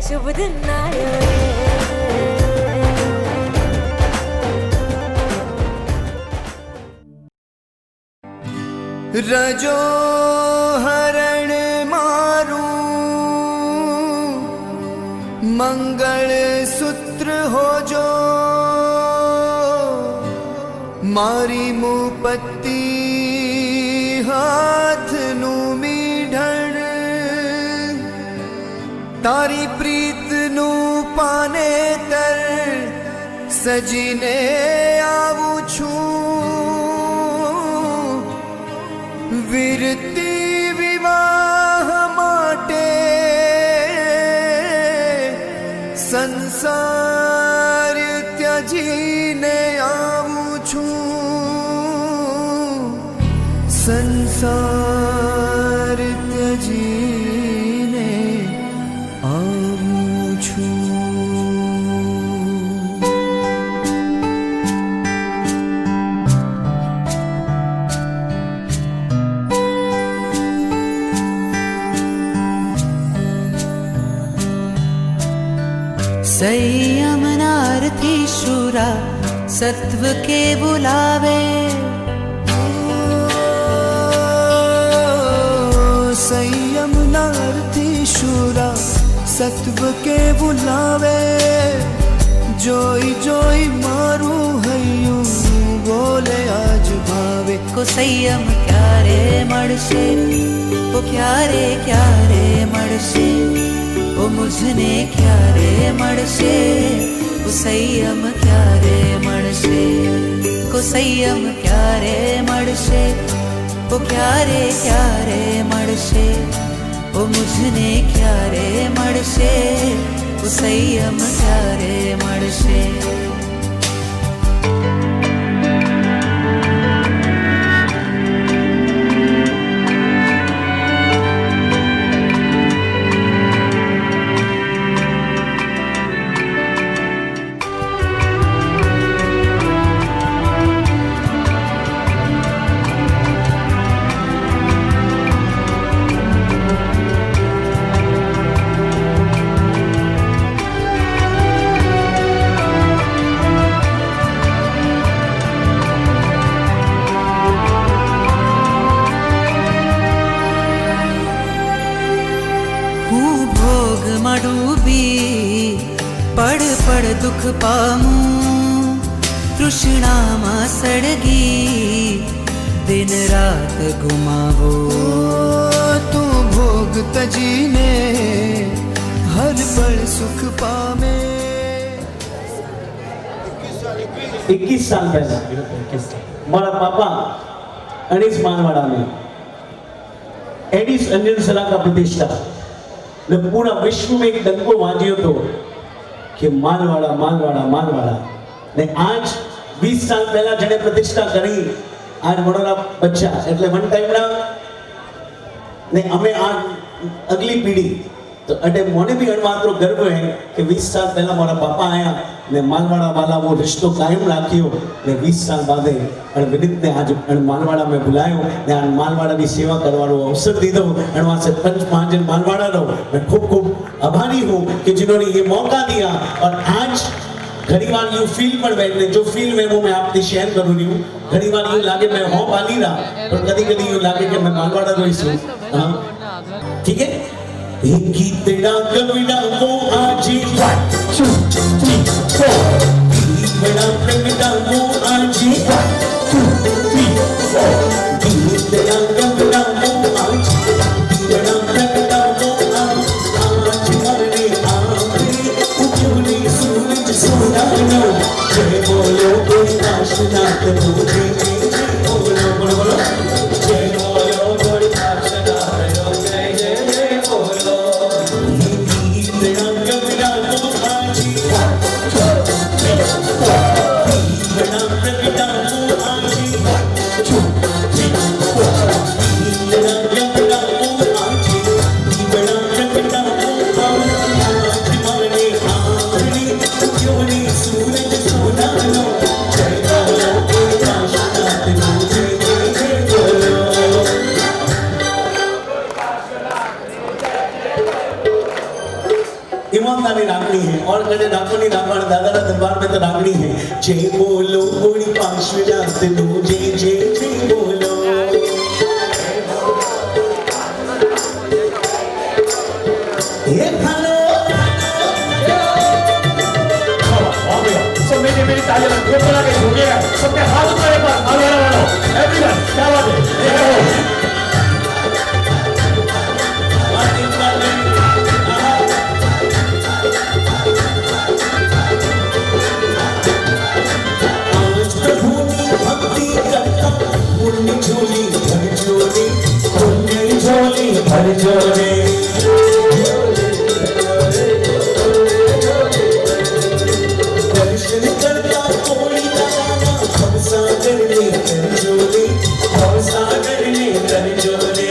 शुभ दिन आयो रे। रजो हरण मारू मंगल सूत्र हो जो मारी मुपत्ति हाथ नु मीढण तारी प्रीत नु पाने तर सजीने आवू छू विरती विवाह माटे संसार त्याजीने आवू छू संसार त्याजीने आवू छू। संयम नारथी शूरा सत्व के बुलावे संयम नारथी शूरा सत्व के बुलावे जोई जोई मारू हयू बोले आज भावे को संयम क्यारे मड़शे वो क्यारे क्यारे मड़शे वो मुझने क्यारे मड़शे वो संयम क्यारे मड़शे को संयम क्यारे मड़शे वो क्यारे क्यारे मड़शे वो मुझने क्यारे मड़शे वो संयम क्यारे मड़शे। पड़ पड़ दुख पामू तृष्णा मा सड़गी दिन रात घुमावो तू भोग तजीने हर पल सुख पामे। 21 साल पहले हमारा पापा अनीस मानवाड़ा में एडिस अंजन सला का प्रतिष्ठा ने पूरा विश्व में एक डंको वाजियो तो कि मालवाड़ा मालवाड़ा मालवाड़ा ने आज 20 साल पहला जने प्रतिष्ठा करी आज बड़ोरा बच्चा એટલે વન ટાઈમ ના ને અમે આ अगली पीढ़ी तो अटे मोने भी अणमात्रो गर्व है कि 20 साल पहला हमारा पापा आया ने मालवाड़ा वाला वो रिश्तो कायम राखियो ने 20 साल बाद अण विनित ने आज अण मालवाड़ा में बुलायो ने अण मालवाड़ा की सेवा करवानो अवसर दीधो अण वासे पंच महाजन मालवाड़ा रो मैं खूब खूब आभारी हूं कि जिन्होंने ये मौका दिया। और आज घड़ी बार यू फील पर बैठने जो फील में वो मैं आपसे शेयर करूं रही हूं। घड़ी बार यू लागे मैं हो पाली रहा पर कभी कभी यू लागे कि मैं मालवाड़ा रोई सु। हां ठीक है एक गीत डाक विड़ा को आज 1 2 3 4 बड़ा प्रेम डाको आज 1 2 3 4 गीत डाक विड़ा को आज बड़ा प्रेम डाको आज मरने आवे उजली सूरज सोना नो जय बोलो कोई आशना के मुझे बोलो बोलो बोलो जय बोलो कोई आशना रो जय जय जय बोलो गीत डाक विड़ा को आज 1 2 3 4 बड़ा प्रेम डाको आज 1 2 और कने नाकोनी नाकण दादा दरबार में तो नागणी है जय बोलो गोड़ी पार्श्वनाथ नो जय जय जय बोलो ये हेलो सब मेरी तालियां जोर लगा के झूमिएगा सबके हाथ ऊपर एक बार आगे बढ़ो एवरीवन क्या बात है भर जोरे दर्शन करता कोई लगाना हम सागर में कर जोरे हम सागर में कर जोरे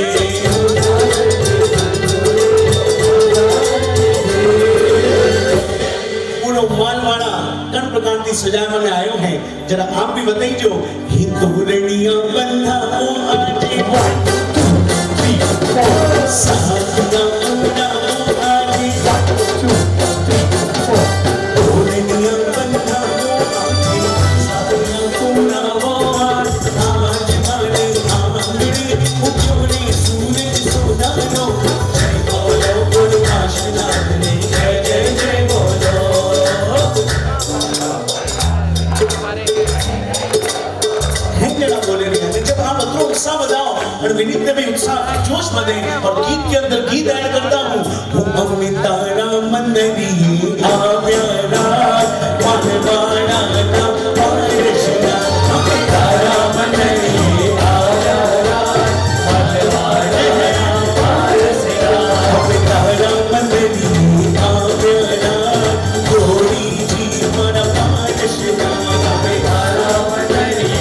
पूरा मालवाड़ा कण प्रकार की सजावा में आयो है जरा आप भी बताइए हिंदू रनिया बंधा ओ आजे साथिया उड़ा आजे 1 2 3 4 ओरनिया बंधा ओ आजे साथिया उड़ा वार आज माने आंगड़ी उठोने सूरज सोनानो जय बोलो गुरु काशीनाथ ने जय जय जय बोलो हैंगड़ा बोले रहे हैं जब आप अतरो उत्साह बजाओ और विनीत में भी उत्साह जोश बने और गीत के अंदर गीत ऐड करता हूँ हमने तारा मंदरी आव्यारा मानवाड़ा ना पारशना हमने तारा मंदरी आव्यारा मानवाड़ा ना पारशना हमने तारा मंदरी आव्यारा गोरी जी मन पारशना हमने तारा मंदरी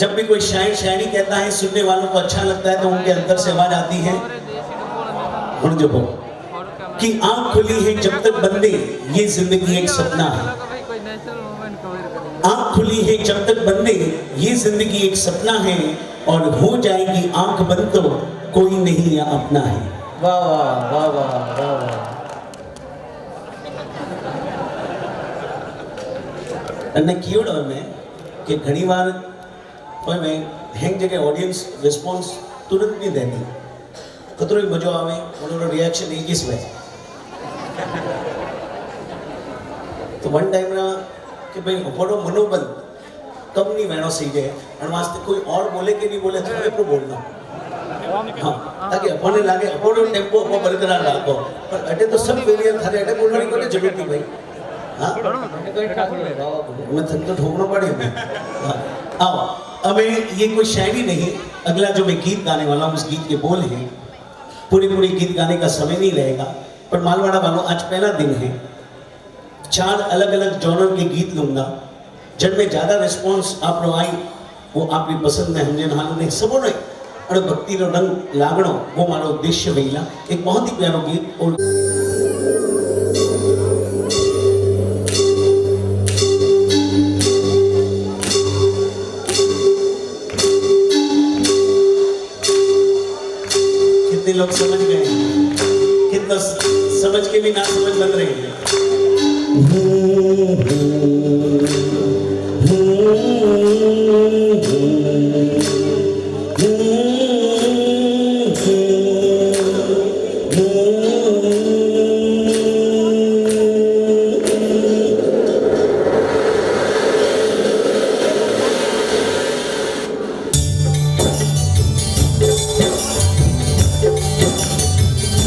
जब भी कोई शायर शायरी कहता है सुनने वालों को अच्छा लगता है तो उनके अंदर से आवाज आती है कि आंख खुली है जब तक बंदे ये जिंदगी एक सपना है आंख खुली है जब तक बंदे ये जिंदगी एक सपना है और हो जाएगी आंख बंद तो कोई नहीं या अपना है वाह वाह वाह वाह वाह वाह અને કીધું મેં કે ઘણીવાર કોઈ મેં હેંગ જગ્યાએ ઓડિયન્સ રિસ્પોન્સ તુરંત નહીં દેતી કતરો મજો આવે ઉનોનો રિએક્શન એક જ હોય તો વન ટાઈમ ना कि भाई अपोड़ो मनोबल कब नहीं वैनो सही है और वास्ते कोई और बोले कि नहीं बोले थोड़े पर बोलना हाँ ताकि अपने लागे अपोड़ो टेम्पो अपो बरकरार रखो पर अटे तो सब फेलियर थारे अटे बोलने की कोई जरूरत नहीं भाई हाँ मैं थक तो ठोकना पड़े हाँ आओ अब ये कोई शायरी नहीं अगला जो मैं गीत गाने वाला हूँ उस गीत के बोल हैं पूरी गीत गाने का समय नहीं रहेगा पर मालवाड़ा वालों आज पहला दिन है 4 अलग अलग जॉनर के गीत लूंगा जिनमें ज़्यादा रिस्पॉन्स आप लोग आई वो आपकी पसंद में हमने हाल नहीं सबो नहीं और भक्ति रो रंग लागणो वो मारो उद्देश्य वहीला एक बहुत ही प्यारो गीत और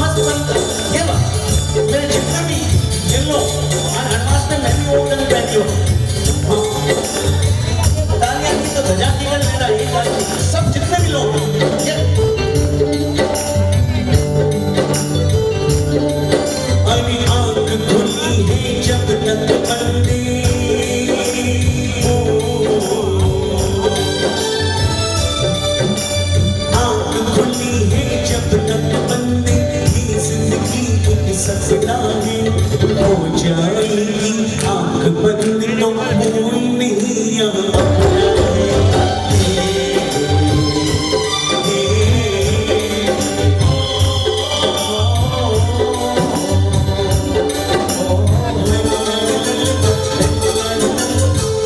मस्त बनता ये बात मेरे जितने भी येलो और एडवांस में मैं भी वो उधर बैठी हूँ तालियां की तो धजा निकल मेरा एक बार सब जितने भी लोग ये अभी आंख खुली है जब तक बंदी आंख खुली है जब तक बंदी ये जिंदगी एक सपना है हो जाएगी आंख बंद तो कोई नहीं अपना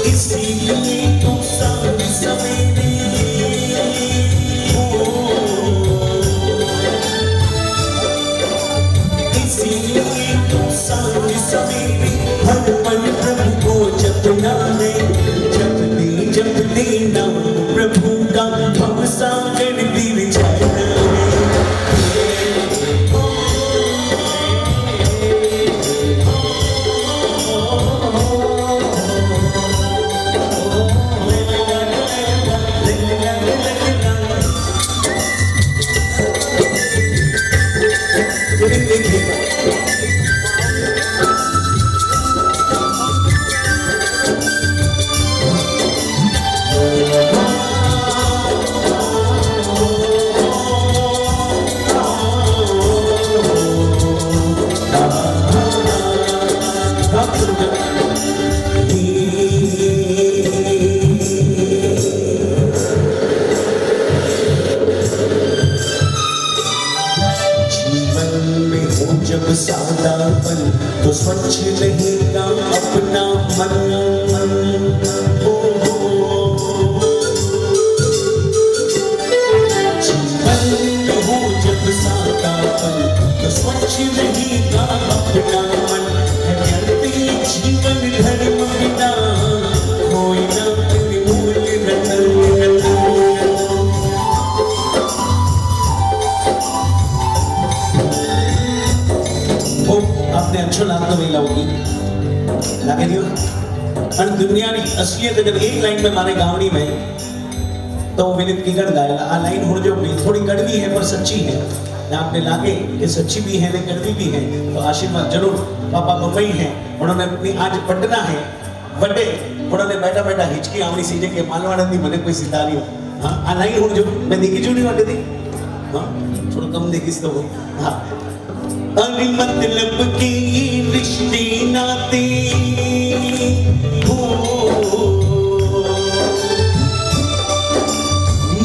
इसीलिए तो सांझ सवेरे इसीलिए तो सांझ सवेरे हर पल प्रभु को जपना है जप दे नाम प्रभु का भव सागर दिल जाना जब सादापन तो स्वच्छ रहेगा अपना मन जीवन में हो जब सादापन तो स्वच्छ रहेगा अपना मन करते जीवन धर्म बिना कोई ना मूल रतन आपने अच्छो लागतो वेला होगी लागे दियो અને દુનિયાની અસલિયત અગર એક લાइन में मारे गावड़ी में तो विनीत किगड़ गायला आ लाइन हो जो भी थोड़ी कड़वी है पर सच्ची है ना आपने लागे कि सच्ची भी है ने कड़वी भी है तो आशीर्वाद जरूर पापा बम्बई है उन्होंने अपनी आज पटना है बड़े उन्होंने बैठा बैठा हिचकी आवनी सीजे के मालवाड़ा दी मने कोई सितारी हो हां आ लाइन हो जो मैं देखी जो नहीं वाटे थी हां थोड़ा कम देखी तो हां अरे मतलब के रिश्ते नाते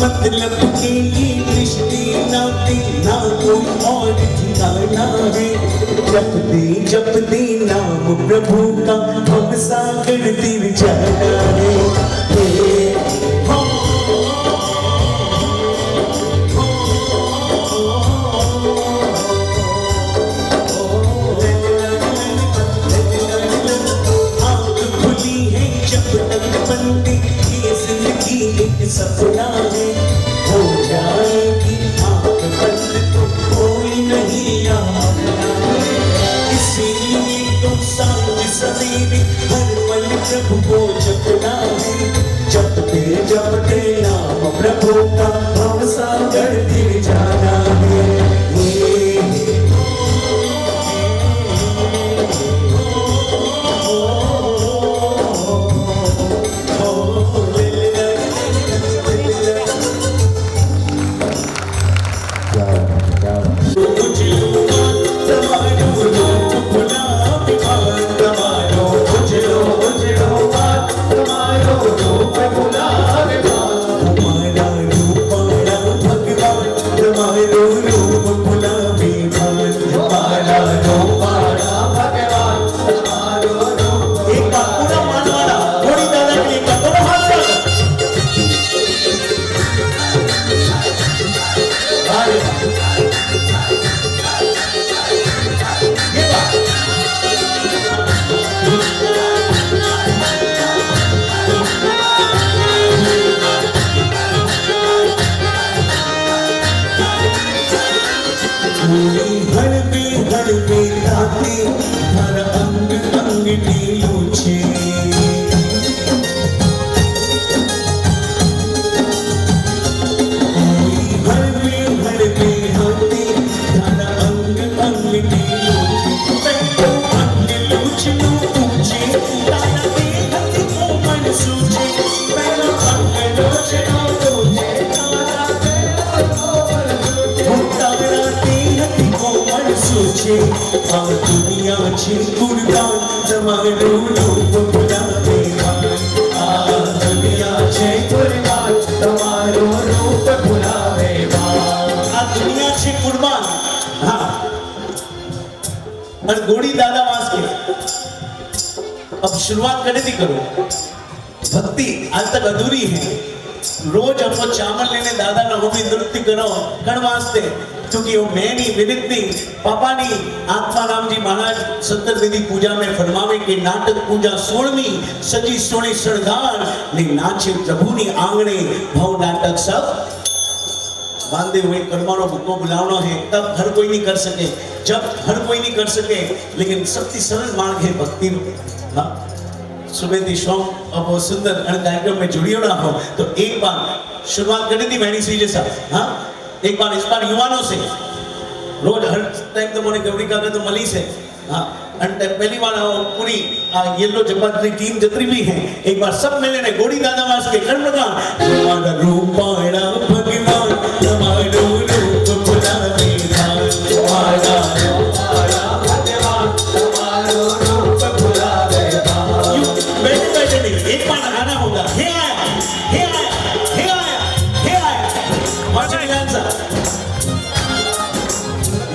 मतलब के रिश्ते नाते ना कोई और ठिकाना है जप दे नाम प्रभु का भव सागर दिल जाना है सपना है हो जाएगी आंख बंद तो कोई नहीं आना इसीलिए तो सांझ सवेरे हर पल प्रभु को जपना है जप दे नाम प्रभु का भव सागर दिल जाना है નીલું છે આ દુનિયા છે કુરબાન તમારું રૂપ ભૂલાવે આ દુનિયા છે કુરબાન તમારું રૂપ ભૂલાવે આ દુનિયા છે કુરબાન हाँ और गोड़ी दादा वास के अब शुरुआत करने थी करो भक्ति आज तक अधूरी है रोज हमको चावल लेने दादा ना होमी नृत्य करो कण वास्ते क्योंकि वो मैं नहीं विदित नहीं पापा नहीं आत्माराम जी महाराज सत्तर विधि पूजा में फरमावे के नाटक पूजा 16वीं सजी सोने श्रृंगार ने नाचे प्रभु नी आंगणे भव नाटक सब बांधे हुए कर्मों को बुलावना है तब हर कोई नहीं कर सके जब हर कोई नहीं कर सके लेकिन सबसे सरल मार्ग है भक्ति हाँ सुबह थी शाम अब वो सुंदर कार्यक्रम में जुड़ियो ना हो तो एक बार शुरुआत करनी थी मैनी श्री जैसा हाँ एक बार इस बार युवानों से रोज हर टाइम तो मोने गौरी का तो मली से हाँ पहली बार पूरी येलो जबरदस्ती टीम जितनी भी है एक बार सब मिले ने गोड़ी दादा वास के कर्म का तुम्हारा रूपाड़ा भगवान तुम्हारो रूप बुलावे तुम्हारा रूपाड़ा भगवान तुम्हारो रूप बुलावे बैठे बैठे नहीं एक बार आना होगा हे आया हे आया हे आया हे आया और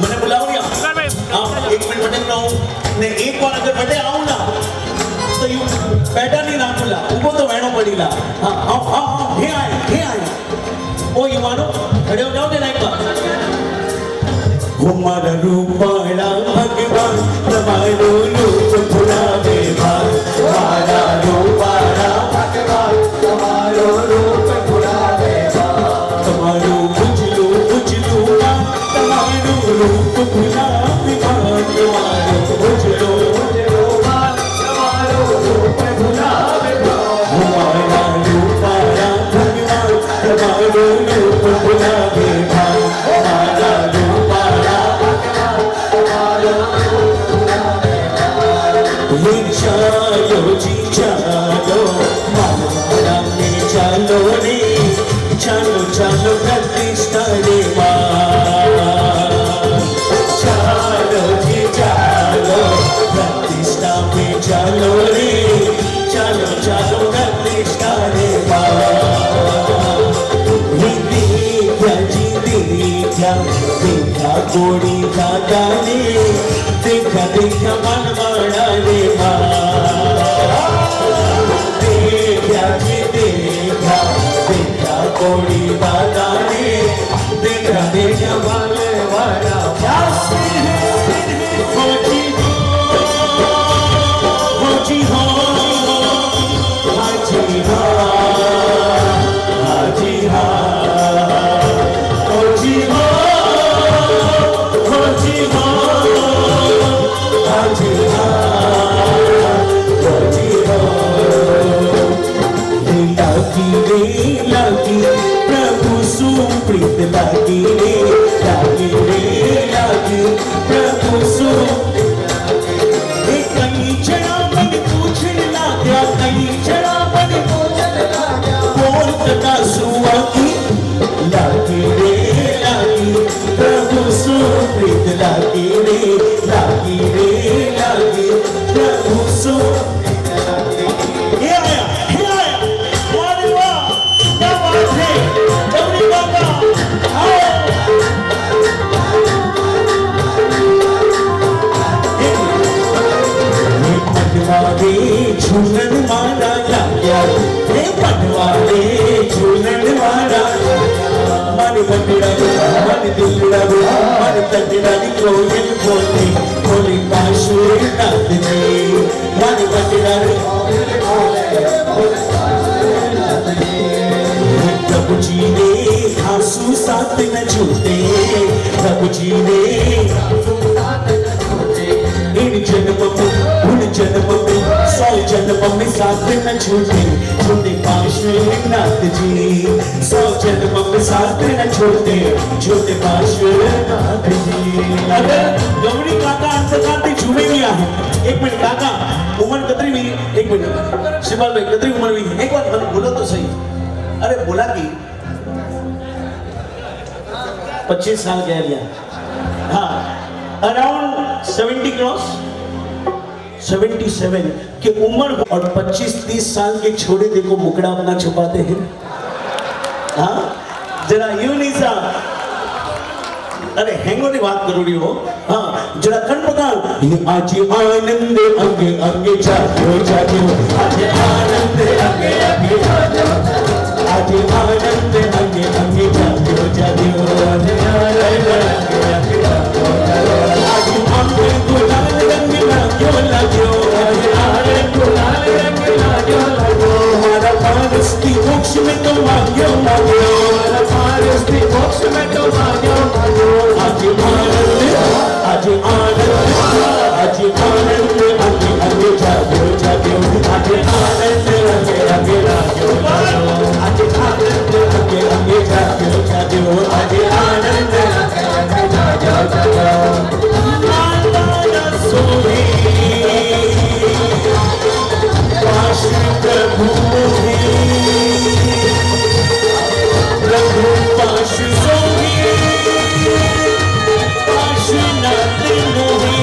मैंने बुलाओ एक मिनट बटे ना ने एक बार अगर बटे आऊं ना तो यू बैठा नहीं ना बोला उनको तो वेणो पड़ीला हाँ हाँ हाँ हे आए ओ ये मानो खड़े हो जाओ ना एक बार हमारा रूपाड़ा भगवान तुम्हारो रूप भुलावे हमारा रूपाड़ा भगवान तुम्हारो रूप भुलावे तुम्हारो बुझलू तुम्हारो रूप भुलावे तुम्हारो बुझलो तुम्हारो रूप भुलावे हमारा रूपाड़ा भगवान तुम्हारो रूप भुलावे हमारा रूपाड़ा भगवान तुम्हारो रूप भुलावे चालो जी चालो मालवाड़ा में चालो रे चालो चालो प्रतिष्ठा रे चालो जी चालो प्रतिष्ठा में चालो रे चालो चालो प्रतिष्ठा रे देखा देखा गोड़ी दादा ने देखा देखा मनवाड़ा रे देखा जी देखा देखा गोड़ी दादा ने देखा देखा मनवाड़ा हाजी हो हाजी हाँ हाजी हाँ हाजी हाँ हाजी हाँ हाजी हाँ हाजी हाँ लागी प्रभु सुप्रीत लागी रे लागी प्रभु सुप्रीत कई जड़ा मन पूछने लगा कई जड़ा मन पूछने लगा बोल कदा सुआ की लागी रे लागी प्रभु सुप्रीत लागी रे लागी प्रभु सुप्रीत लागी ये आया वारे वाह क्या बात है गौरी बाबा आओ पटवारे झूलन मारा लाया हे पटवारे झूलन मारा मन बंदड़ा मन दिलड़ा मन तंदड़ा कोयल बोली बोली बांसुरी नाद जी मन बंदड़ा प्रभु जी ने आंसू साथ न छूटे प्रभु जी ने इन जन्म में जन्म में साथ न छूटे छूटे पार्श्वनाथ जी, 100 जन्म में साथ न छूटे छूटे पार्श्वनाथ जी। अगर गौरी काका अंतकांती झूमे गया है, एक मिनट काका उम्र कतरी हुई, एक मिनट शिवाल भाई कतरी उम्र हुई, एक बार बोलो तो सही। अरे बोला कि 25 साल कह लिया, हाँ अराउंड 70 क्रॉस 77 की उम्र और 25-30 साल के छोड़े देखो मुकड़ा अपना छुपाते हैं। हाँ जरा यूं नहीं साहब, अरे हैंगो की बात करो रही हो। हाँ जरा कण पकड़, ये आज आनंद अंगे अंगे जागो जागो, आज आनंद अंगे अंगे जागो, आज आनंद अंगे अंगे जागो जागो, आज आनंद अंगे अंगे जागो जागो, आज आंखें गुलाल रंग लागो लागो, आज आंखें गुलाल रंग लागो लागो, हमारा पारस की मोक्ष में तो मांगो मांगो, हमारा पारस की मोक्ष में तो मांगो मांगो, आज आनंद आज आनंद आज आनंद अंगे अंगे जागो जागो, आज आनंद अंगे अंगे जागो जागो, आज आनंद अंगे अंगे जागो जागो, आज आनंद अंगे अंगे जागो जागो। माला सोहे पाश प्रभु प्रभु पाश सोहे पाशनाथ मोहे,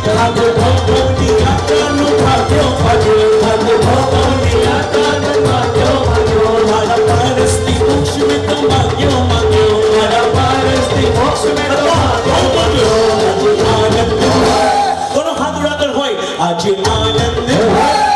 भाग भोगो दिया कानु भाग्यो भाग्यो, भाग भोगो दिया कानु भाग्यो भाग्यो, हमारा पारस्ती मोक्ष में तो भाग्यो भाग्यो, हमारा पारस्ती मोक्ष में तो भाग्यो भाग्यो, आज आनंद दोनों हाथ उड़ाकर होए, आज आनंद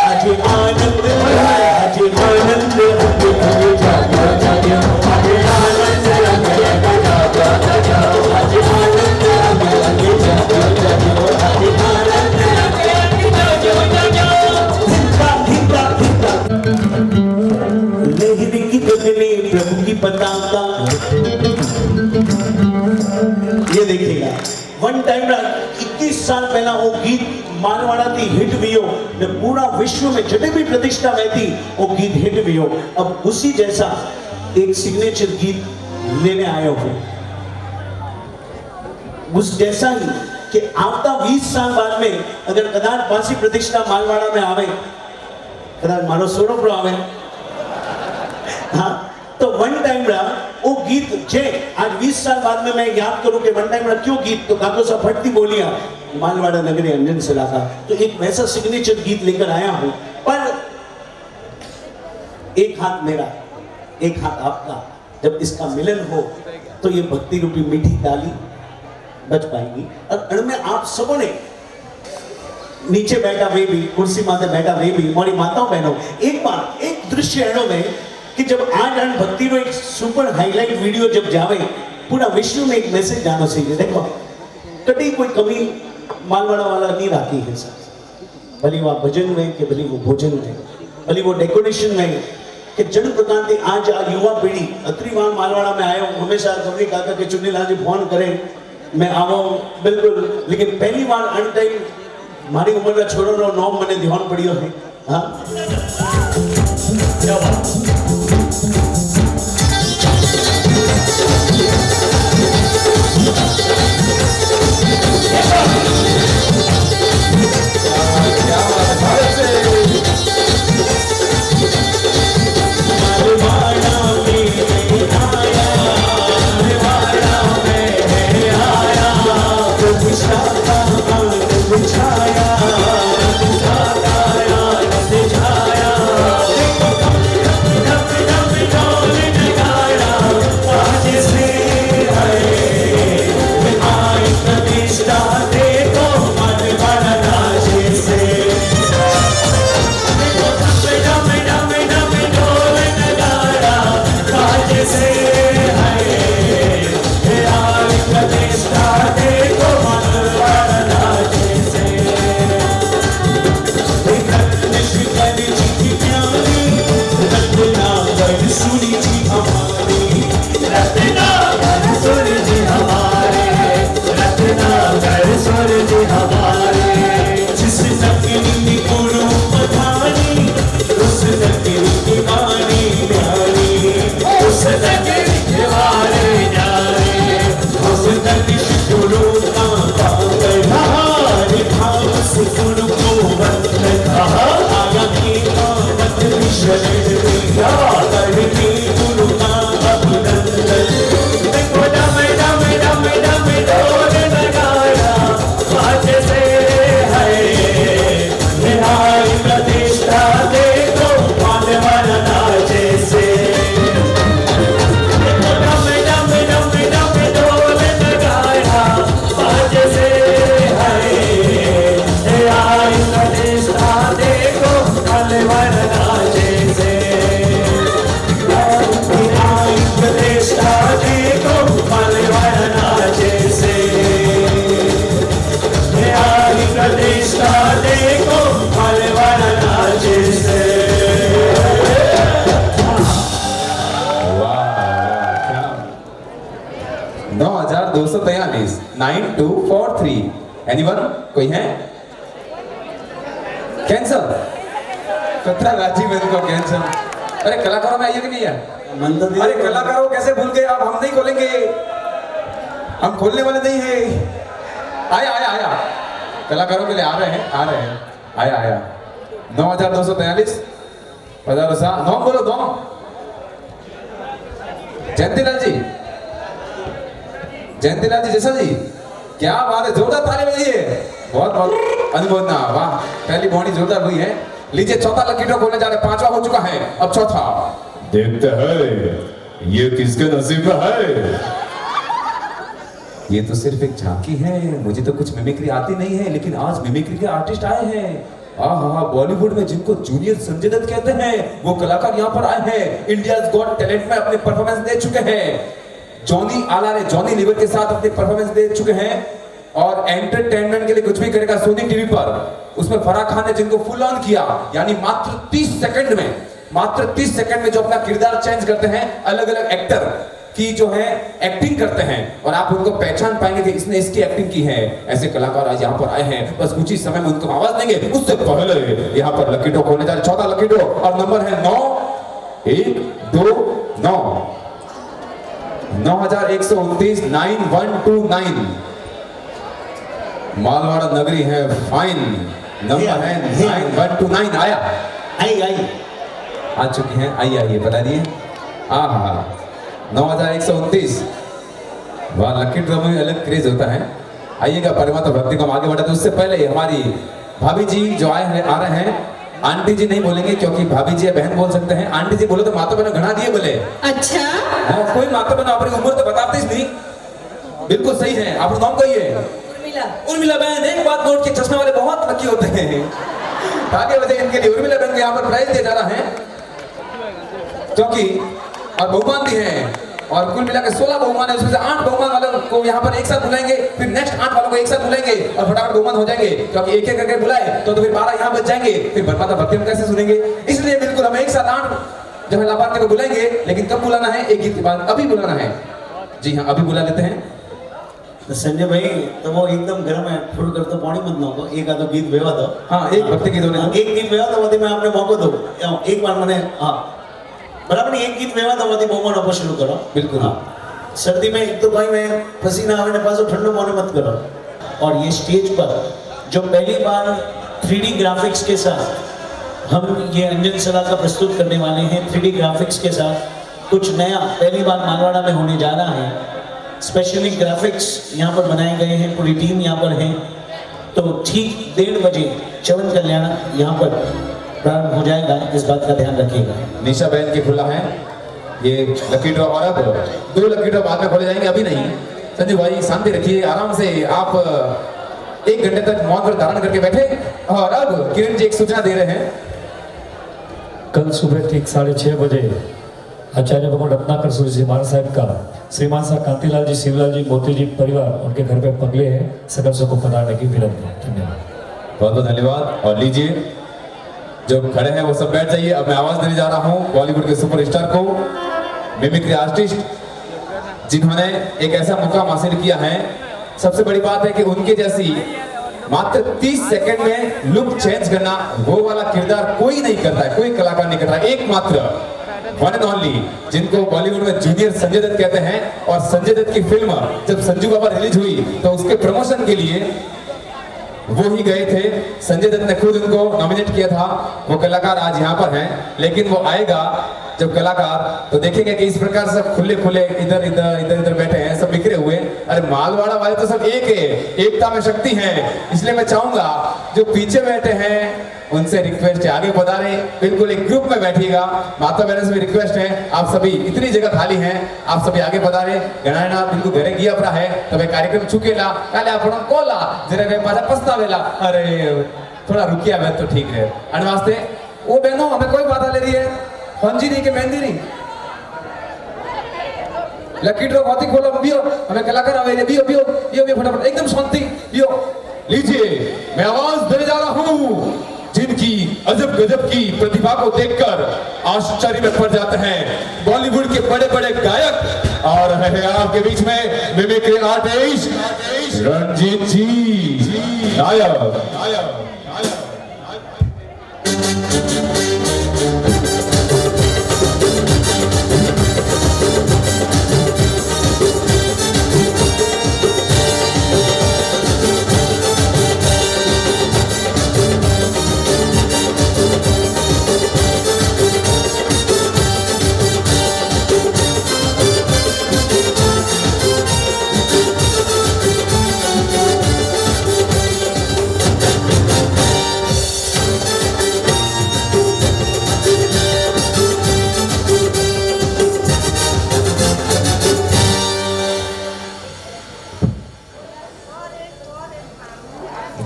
आज आनंद आज आनंद अंगे अंगे जागो जागो, आज आनंद अंगे अंगे जागो जागो, आज आनंद अंगे अंगे जागो जागो, आज आनंद अंगे अंगे जागो जागो। धिक्का धिक्का धिक्का लहरी की गगने प्रभु की पताका, ये देखिएगा वन टाइम 21 साल पहला वो गीत मानवाड़ा थी हिट वियो ने पूरा विश्व में जटे भी प्रतिष्ठा में थी वो गीत हिट वियो। अब उसी जैसा एक सिग्नेचर गीत लेने आया हूं, उस जैसा ही कि आवता 20 साल बाद में अगर कदाच पासी प्रतिष्ठा मानवाड़ा में आवे, कदाच मारो सोरो प्रो आवे, हाँ तो वन टाइम वो गीत जे आज 20 साल बाद में मैं याद करूं कि वन टाइम क्यों गीत, तो काको सा फटती बोलियां मालवाड़ा नगरी अंजन से लाता, तो एक वैसा सिग्नेचर गीत लेकर आया हूं। पर एक हाथ मेरा एक हाथ आपका, जब इसका मिलन हो तो ये भक्ति रूपी मीठी ताली बच पाएगी। और अणमें आप सबों ने नीचे बैठा वे भी, कुर्सी माथे बैठा वे भी, मोरी माताओं बहनों, एक बार एक दृश्य एड़ो में कि जब आज भक्ति नो एक सुपर हाईलाइट वीडियो जब जावे पूरा विश्व में एक मैसेज जाना चाहिए। देखो कभी कोई कमी मालवाड़ा वाला नहीं राखी है सर, भली वो भजन में कि भली वो भोजन में, भली वो डेकोरेशन में, कि जन प्रकार की आज आ युवा पीढ़ी अतरी वहां मालवाड़ा में आयो, हमेशा गौरी काका के चुन्नीलाल जी फोन करे मैं आवो बिल्कुल, लेकिन पहली बार अन टाइम मारी उम्र का छोरो नो नॉम मने ध्यान पड़ियो है। हाँ क्या बात छाया 9243। एनीवन? कोई है? कैंसर? कतरा राजी में को कैंसर। अरे कलाकारों में आइए कि नहीं है? अरे कलाकारों कैसे भूल गए आप? हम नहीं खोलेंगे, हम खोलने वाले नहीं है। आया आया आया, कलाकारों के लिए आ रहे हैं, आ रहे हैं। आया आया 9243। पधारो सा, नॉम बोलो नॉम। जयंतीलाल जी, जयंतीलाल जी जैसा जी, क्या बात है, जोरदार ताली बजाइए। बहुत बहुत अनुमोदना, वाह, पहली बॉडी जोरदार हुई है। लीजिए चौथा लकी ड्रॉ खोलने जा रहे, पांचवा हो चुका है, अब चौथा। देखते हैं ये किसके नसीब में है। ये तो सिर्फ एक झांकी है, मुझे तो कुछ मिमिक्री आती नहीं है, लेकिन आज मिमिक्री के आर्टिस्ट आए हैं। आहा, बॉलीवुड में जिनको जूनियर संजय दत्त कहते हैं, वो कलाकार यहाँ पर आए हैं। इंडियाज गॉट टैलेंट में अपने परफॉर्मेंस दे चुके हैं। जॉनी आलारे, जॉनी लीवर के साथ अपनी परफॉर्मेंस दे चुके हैं और एंटरटेनमेंट के लिए कुछ भी करेगा सोनी टीवी पर। उसमें फराह खान ने जिनको फुल ऑन किया, यानी मात्र 30 सेकंड में जो अपना किरदार चेंज करते हैं, अलग अलग एक्टर की जो है एक्टिंग करते हैं और आप उनको पहचान पाएंगे कि इसने इसकी एक्टिंग की है। ऐसे कलाकार आज यहाँ पर आए हैं, बस कुछ ही समय में उनको आवाज देंगे। उससे पहले यहाँ पर लकी ड्रॉ खोलने जा रहे, चौथा लकी ड्रॉ और नंबर है 9129 9129 9129। मालवाड़ा नगरी है फाइन, नंबर है 9129। आया आई आई आ चुकी हैं, आइए आइए बता दिए। आहा 9129। वह लकी ड्रॉ में अलग क्रेज होता है। आइएगा परमात्मा भक्ति को हम आगे बढ़ाते। उससे पहले हमारी भाभी जी जो आए हैं, आ रहे हैं। आंटी जी नहीं बोलेंगे क्योंकि भाभी जी या बहन बोल सकते हैं। आंटी जी बोलो तो माता बहन घना दिए बोले। अच्छा हाँ, कोई माता बहन अपनी उम्र तो बताते ही नहीं। बिल्कुल सही है, आप नाम कहिए। उर्मिला बहन। एक बात नोट की, चश्मे वाले बहुत लकी होते हैं। आगे बढ़े इनके लिए उर्मिला बहन को यहाँ पर प्राइज दिया जा रहा है, क्योंकि और बहुमान भी है और कुल मिला के 16 बहुमान है। उसमें से 8 बहुमान वालों को यहाँ पर एक साथ बुलाएंगे, फिर नेक्स्ट 8 वालों को एक साथ बुलाएंगे और फटाफट बहुमान हो जाएंगे, क्योंकि एक एक करके बुलाए तो फिर 12 यहाँ बच जाएंगे। फिर बरमाता भक्ति हम कैसे सुनेंगे? इसलिए बिल्कुल हम एक साथ 8 जो है लाभार्थी को बुलाएंगे। लेकिन कब बुलाना है? एक गीत के बाद, अभी बुलाना है। जी हाँ, अभी बुला लेते हैं। तो संजय भाई तो वो एकदम घर में फुल कर तो पानी मत नो, एक आधो गीत वेवा दो। हाँ, एक भक्ति गीत होने दो। एक गीत वेवा तो मैं आपने मौको दो, एक बार मैंने, हाँ बराबर नहीं, एक गीत वेवा तो बहुमान आप शुरू करो। बिल्कुल। हाँ, सर्दी में एक तो भाई मैं पसीना आने पास ठंडो मोने मत करो। और ये स्टेज पर जो पहली बार 3D ग्राफिक्स के साथ हम ये अंजन सला का प्रस्तुत करने वाले हैं, 3D ग्राफिक्स के साथ कुछ नया पहली बार मालवाड़ा में होने जा रहा है। स्पेशली ग्राफिक्स यहाँ पर बनाए गए हैं, पूरी टीम यहाँ पर है। तो ठीक 1:30 बजे चवन कल्याण यहाँ पर प्रारंभ हो जाएगा, इस बात का ध्यान रखिएगा। निशा बहन की खुला है ये लकी ड्रॉ, और अब 2 लकी ड्रॉ बाद में खोले जाएंगे, अभी नहीं। संजू भाई शांति रखिए, आराम से। आप 1 घंटे तक मौन व्रत धारण करके बैठे। और अब किरण जी एक सूचना दे रहे हैं। कल सुबह ठीक 6:30 बजे आचार्य भगवान रत्नाकर सूर्य जी महाराज साहब का श्रीमान साहब कांतिलाल जी, शिवलाल जी, मोती जी परिवार उनके घर पे पगले हैं। सकल सबको पधारने की विनती। धन्यवाद, बहुत बहुत धन्यवाद। और लीजिए जो खड़े हैं वो सब बैठ जाइए। अब मैं आवाज देने जा रहा हूँ बॉलीवुड के सुपरस्टार को, मिमिक्री आर्टिस्ट जिन्होंने एक ऐसा मुकाम हासिल किया है। सबसे बड़ी बात है कि उनके जैसी मात्र 30 सेकंड में लुक चेंज करना, वो वाला किरदार कोई नहीं करता है, कोई कलाकार नहीं करता है। एकमात्र वन एंड ओनली, जिनको बॉलीवुड में जूनियर संजय दत्त कहते हैं। और संजय दत्त की फिल्म जब संजू बाबा रिलीज हुई तो उसके प्रमोशन के लिए वो ही गए थे। संजय दत्त ने खुद उनको नॉमिनेट किया था। वो कलाकार आज यहाँ पर हैं, लेकिन वो आएगा जब कलाकार, तो देखेंगे कि इस प्रकार सब खुले खुले इधर इधर इधर इधर बैठे हैं, सब बिखरे हुए। अरे मालवाड़ा वाले तो सब एक है, एकता में शक्ति है। इसलिए मैं चाहूंगा जो पीछे बैठे हैं उनसे रिक्वेस्ट है, आगे पधारे, बिल्कुल एक ग्रुप में बैठिएगा। माता बहनों से भी रिक्वेस्ट है, आप सभी, इतनी जगह खाली है, आप सभी आगे पधारे। गणाना बिल्कुल घरे गया अपना है, तब कार्यक्रम चुकेला काले आपण कोला जरे वे पाछा पछतावेला। अरे थोड़ा रुकिया मैं तो ठीक है। अनवास्ते वो बहनों हमें कोई बात ले रही है, फंजी नहीं के मेहंदी नहीं। लकी ड्रॉ बहुत ही खोलो, बियो हमें कलाकार आवे, बियो बियो बियो बियो फटाफट एकदम शांति बियो। लीजिए मैं आवाज देने जा रहा हूँ जिनकी अजब गजब की प्रतिभा को देखकर आश्चर्य में पड़ जाते हैं बॉलीवुड के बड़े बड़े गायक। और है आपके बीच में मिमिक्री आर्टिस्ट रंजीत जी नायक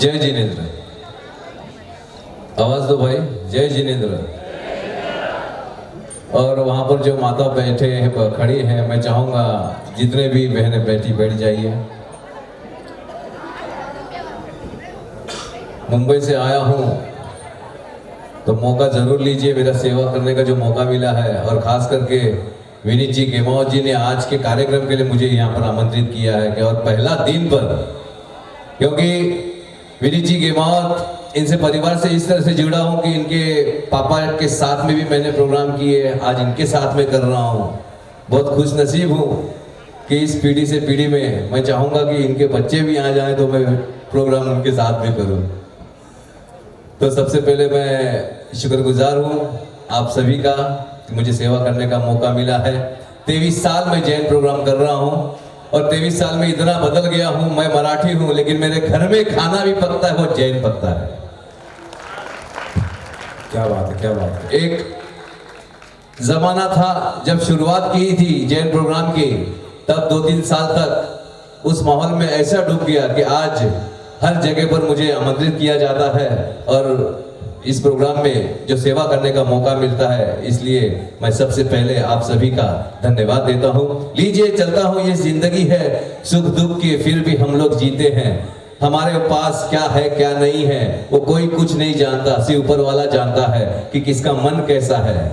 जय जिनेंद्र। आवाज दो भाई, जय जिनेंद्र। और वहां पर जो माता बैठे हैं खड़ी हैं, मैं चाहूंगा जितने भी बहनें बैठ जाइए। मुंबई से आया हूं तो मौका जरूर लीजिए, मेरा सेवा करने का जो मौका मिला है। और खास करके विनीत जी गेमावत जी ने आज के कार्यक्रम के लिए मुझे यहाँ पर आमंत्रित किया है कि और पहला दिन पर, क्योंकि विनीत जी गेमावत इनसे परिवार से इस तरह से जुड़ा हूं कि इनके पापा के साथ में भी मैंने प्रोग्राम किए, आज इनके साथ में कर रहा हूं। बहुत खुश नसीब हूं कि इस पीढ़ी से पीढ़ी में मैं चाहूंगा कि इनके बच्चे भी आ जाएं तो मैं प्रोग्राम उनके साथ में करूं। तो सबसे पहले मैं शुक्रगुजार हूं आप सभी का कि मुझे सेवा करने का मौका मिला है। 23 साल में जैन प्रोग्राम कर रहा हूं और 23 साल में इतना बदल गया हूं। मैं मराठी हूं लेकिन मेरे घर में खाना भी पकता है, वो जैन पकता है। क्या बात है, क्या बात है। एक जमाना था जब शुरुआत की थी जैन प्रोग्राम की, तब 2-3 साल तक उस माहौल में ऐसा डूब गया कि आज हर जगह पर मुझे आमंत्रित किया जाता है और इस प्रोग्राम में जो सेवा करने का मौका मिलता है, इसलिए मैं सबसे पहले आप सभी का धन्यवाद देता हूं। लीजिए चलता हूं, ये जिंदगी है सुख दुख की, फिर भी हम लोग जीते हैं। हमारे पास क्या है क्या नहीं है वो कोई कुछ नहीं जानता, सिर्फ ऊपर वाला जानता है कि किसका मन कैसा है।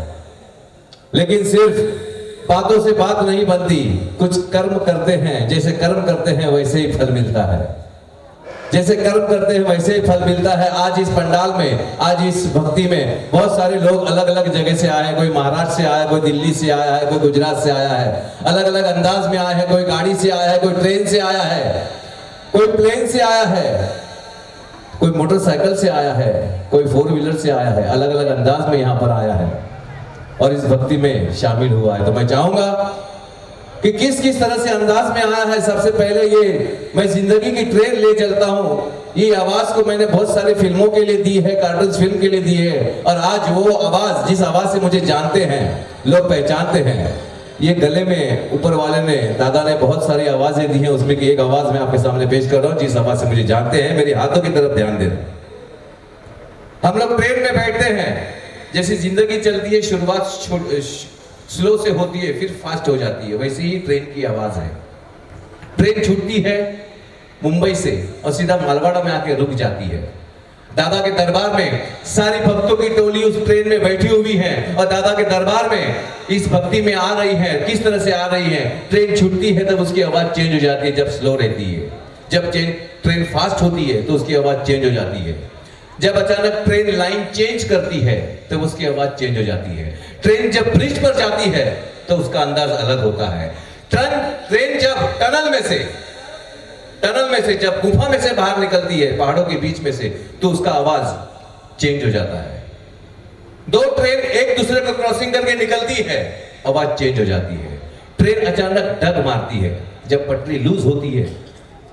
लेकिन सिर्फ बातों से बात नहीं बनती, कुछ कर्म करते हैं, जैसे कर्म करते हैं वैसे ही फल मिलता है। जैसे कर्म करते हैं वैसे ही फल मिलता है। आज इस पंडाल में, आज इस भक्ति में बहुत सारे लोग अलग अलग जगह से आए हैं। कोई महाराष्ट्र से आया है, कोई दिल्ली से आया है, कोई गुजरात से आया है, अलग अलग अंदाज में आया है। कोई गाड़ी से आया है, कोई ट्रेन से आया है, कोई प्लेन से आया है, कोई मोटरसाइकिल से आया है, कोई 4 व्हीलर से आया है। अलग अलग अंदाज में यहाँ पर आया है और इस भक्ति में शामिल हुआ है। तो मैं चाहूंगा कि किस किस तरह से अंदाज में आया है। सबसे पहले ये मैं जिंदगी की ट्रेन ले चलता हूँ, ये आवाज को मैंने बहुत सारे फिल्मों के लिए दी है, कार्टून फिल्म के लिए दी है। और आज वो आवाज, जिस आवाज से मुझे जानते हैं लोग, पहचानते हैं, ये गले में ऊपर वाले ने, दादा ने बहुत सारी आवाजें दी हैं, उसमें की एक आवाज मैं आपके सामने पेश कर रहा हूँ जिस आवाज से मुझे जानते हैं। मेरे हाथों की तरफ ध्यान देना। हम लोग ट्रेन में बैठते हैं, जैसे जिंदगी चलती है, शुरुआत स्लो से होती है, फिर फास्ट हो जाती है, वैसे ही ट्रेन की आवाज है। ट्रेन छूटती है मुंबई से और सीधा मालवाड़ा में आके रुक जाती है। दादा के दरबार में सारी भक्तों की टोली उस ट्रेन में बैठी हुई है और दादा के दरबार में इस भक्ति में आ रही है। किस तरह से आ रही है? ट्रेन छूटती है तब उसकी आवाज चेंज हो जाती है, जब स्लो रहती है। जब ट्रेन फास्ट होती है तो उसकी आवाज चेंज हो जाती है। जब अचानक ट्रेन लाइन चेंज करती है तब उसकी आवाज चेंज हो जाती है। ट्रेन जब ब्रिज पर जाती है तो उसका अंदाज अलग होता है। ट्रेन जब टनल में से जब गुफा में से बाहर निकलती है, पहाड़ों के बीच में से, तो उसका आवाज चेंज हो जाता है। 2 ट्रेन एक दूसरे को क्रॉसिंग करके निकलती है, आवाज चेंज हो जाती है। ट्रेन अचानक डग मारती है, जब पटरी लूज होती है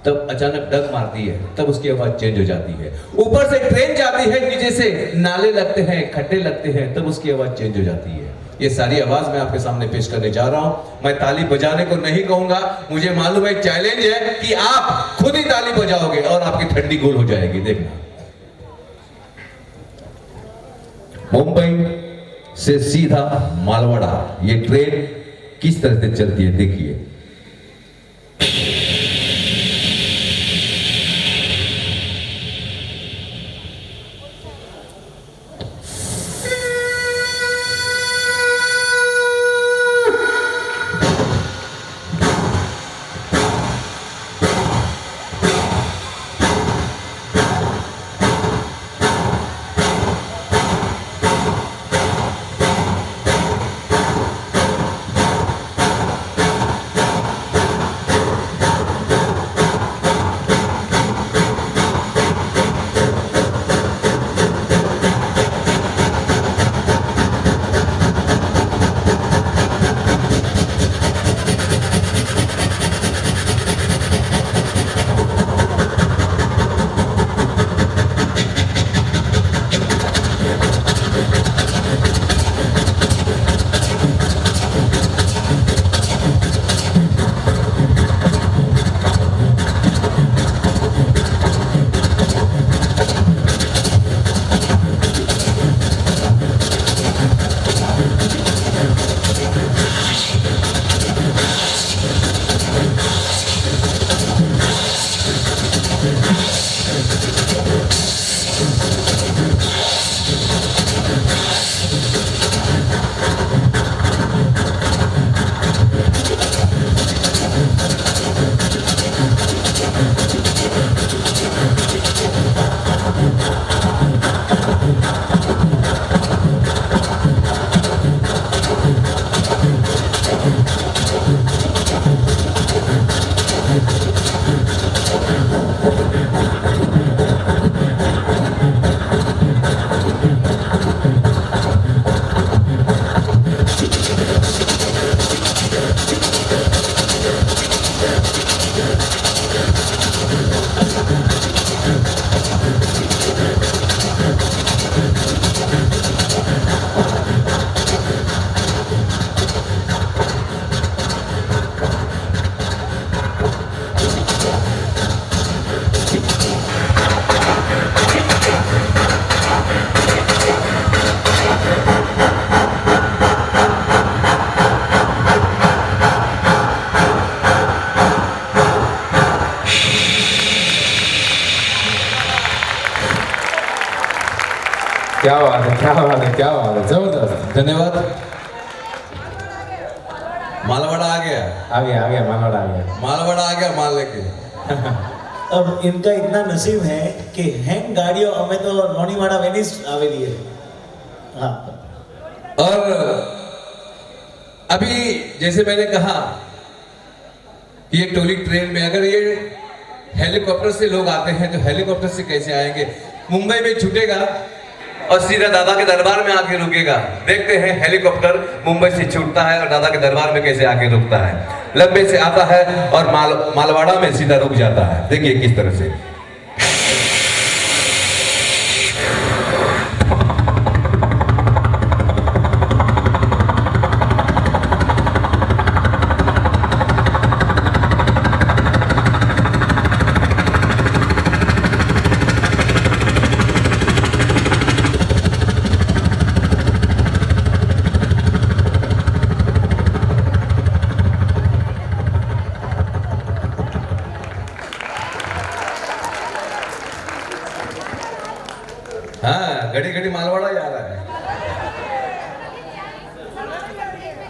तब अचानक डग मारती है, तब उसकी आवाज चेंज हो जाती है। ऊपर से ट्रेन जाती है, नीचे से नाले लगते हैं, खड्डे लगते हैं, तब उसकी आवाज चेंज हो जाती है। ये सारी आवाज मैं आपके सामने पेश करने जा रहा हूं। मैं ताली बजाने को नहीं कहूंगा, मुझे मालूम है चैलेंज है कि आप खुद ही ताली बजाओगे और आपकी ठंडी गोल हो जाएगी। देखना, मुंबई से सीधा मालवाड़ा ये ट्रेन किस तरह से चलती है, देखिए। क्या बात है, क्या बात है, क्या बात है, जबरदस्त। धन्यवाद। मालवाड़ा आ गया, मालवाड़ा आ गया। मालवाड़ा आ गया माल लेके। अब इनका इतना नसीब है कि हैंग गाड़ियों हमें तो नोनीवाड़ा वेनिस आवेली है। हाँ, और अभी जैसे मैंने कहा कि ये टोली ट्रेन में अगर ये हेलीकॉप्टर से लोग आते हैं तो हेलीकॉप्टर से कैसे आएंगे? मुंबई में छूटेगा और सीधा दादा के दरबार में आके रुकेगा। देखते हैं हेलीकॉप्टर मुंबई से छूटता है और दादा के दरबार में कैसे आके रुकता है। लंबे से आता है और मालवाड़ा में सीधा रुक जाता है। देखिए किस तरह से। हाँ, घड़ी घड़ी मालवाड़ा ही आ रहा है।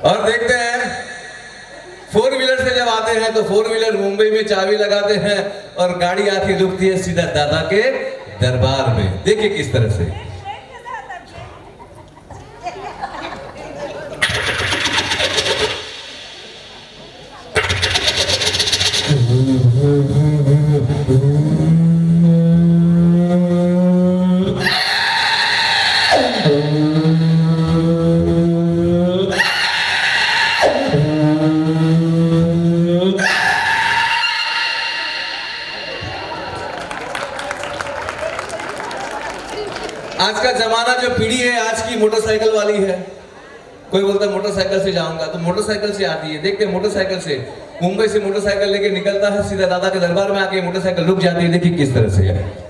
और देखते हैं 4 व्हीलर से जब आते हैं तो 4 व्हीलर मुंबई में चाबी लगाते हैं और गाड़ी आके रुकती है सीधा दादा के दरबार में। देखिए किस तरह से। आज का जमाना जो पीढ़ी है आज की मोटरसाइकिल वाली है। कोई बोलता है मोटरसाइकिल से जाऊंगा तो मोटरसाइकिल से आती है। देखते हैं मोटरसाइकिल से, मुंबई से मोटरसाइकिल लेके निकलता है सीधा दादा के दरबार में आके मोटरसाइकिल रुक जाती है। देखिए किस तरह से है।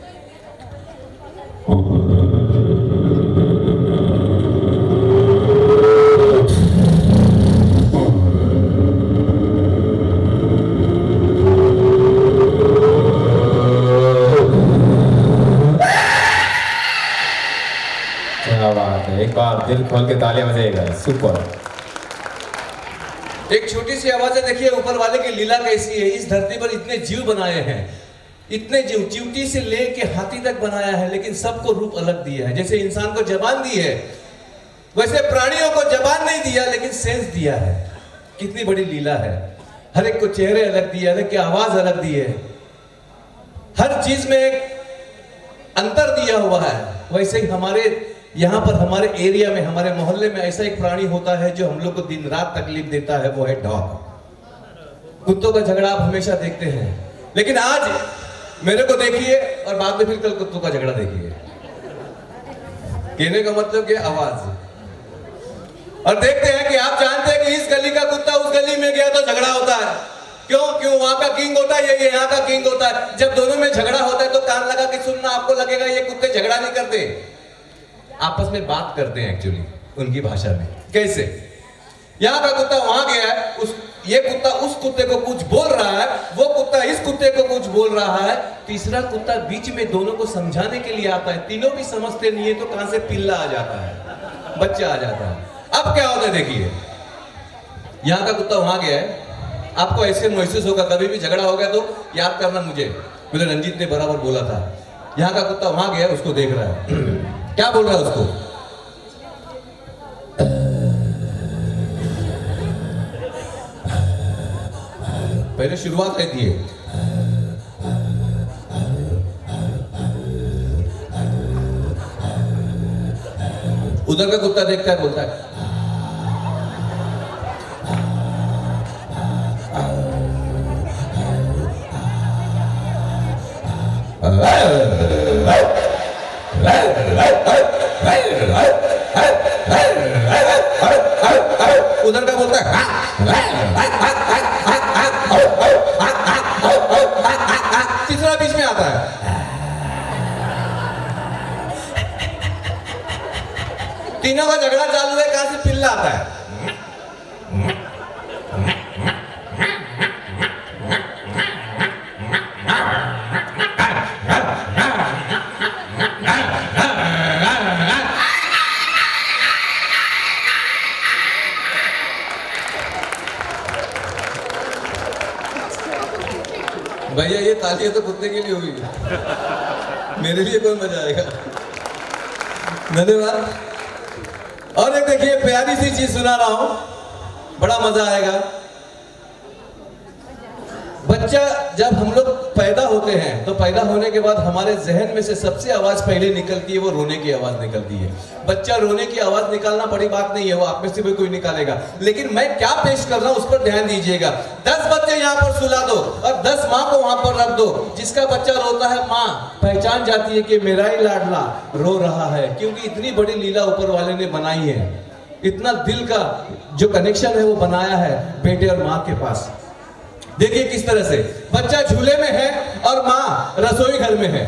क्या बात है, एक बार दिल खोल के तालियां बजाएगा। सुपर। एक छोटी सी आवाज है। देखिए ऊपर वाले की लीला कैसी है। इस धरती पर इतने जीव बनाए हैं, इतने जीव, चींटी से लेके हाथी तक बनाया है, लेकिन सबको रूप अलग दिया है। जैसे इंसान को जबान दी है वैसे प्राणियों को जबान नहीं दिया लेकिन सेंस दिया है। कितनी बड़ी लीला है। हर एक को चेहरे अलग दिए, हर एक की आवाज अलग दी है, हर चीज में एक अंतर दिया हुआ है। वैसे ही हमारे यहाँ पर हमारे एरिया में, हमारे मोहल्ले में ऐसा एक प्राणी होता है जो हम लोग को दिन रात तकलीफ देता है, वो है डॉग। कुत्तों का झगड़ा आप हमेशा देखते हैं, लेकिन आज मेरे को देखिए और बाद में फिर कल कुत्तों का झगड़ा देखिए। कहने का मतलब क्या? आवाज। और देखते हैं कि आप जानते हैं कि इस गली का कुत्ता उस गली में गया तो झगड़ा होता है। क्यों? वहां का किंग होता है, ये यहाँ का किंग होता है। जब दोनों में झगड़ा होता है तो कान लगा के सुनना, आपको लगेगा ये कुत्ते झगड़ा नहीं करते, आपस में बात करते हैं एक्चुअली उनकी भाषा में। कैसे? यहाँ का कुत्ता वहां गया है, ये कुत्ता उस कुत्ते को कुछ बोल रहा है, वो कुत्ता इस कुत्ते को कुछ बोल रहा है, तीसरा कुत्ता बीच में दोनों को समझाने के लिए आता है। तीनों भी समझते नहीं है तो कहां से पिल्ला आ जाता है, बच्चा आ जाता है। अब क्या होता है देखिए, यहाँ का कुत्ता वहां गया है, आपको ऐसे महसूस होगा कभी भी झगड़ा हो गया तो याद करना मुझे रंजीत ने बराबर बोला था। यहाँ का कुत्ता वहां गया, उसको देख रहा है, क्या बोल रहा है उसको? पहले शुरुआत रहती है, उधर का कुत्ता देखता है, बोलता है उधर का बोलता है, तीसरा बीच में आता है। तीनों का झगड़ा चालू है, कहां से पिल्ला आता है? भैया ये तालियां तो कुत्ते के लिए हुई है, मेरे लिए कौन बजाएगा? धन्यवाद। और एक देखिए प्यारी सी चीज सुना रहा हूं, बड़ा मजा आएगा। बच्चा जब हम लोग पैदा होते हैं तो पैदा होने के बाद हमारे जहन में से सबसे आवाज पहले निकलती है, वो रोने की आवाज निकलती है। बच्चा रोने की आवाज निकालना बड़ी बात नहीं है, वो आप में से भी कोई निकालेगा। लेकिन मैं क्या पेश कर रहा हूं उस पर ध्यान दीजिएगा। 10 बच्चे यहाँ पर सुला दो और 10 माँ को वहां पर रख दो। जिसका बच्चा रोता है माँ पहचान जाती है कि मेरा ही लाडला रो रहा है, क्योंकि इतनी बड़ी लीला ऊपर वाले ने बनाई है, इतना दिल का जो कनेक्शन है वो बनाया है बेटे और माँ के पास। देखिए किस तरह से बच्चा झूले में है और माँ रसोई घर में है।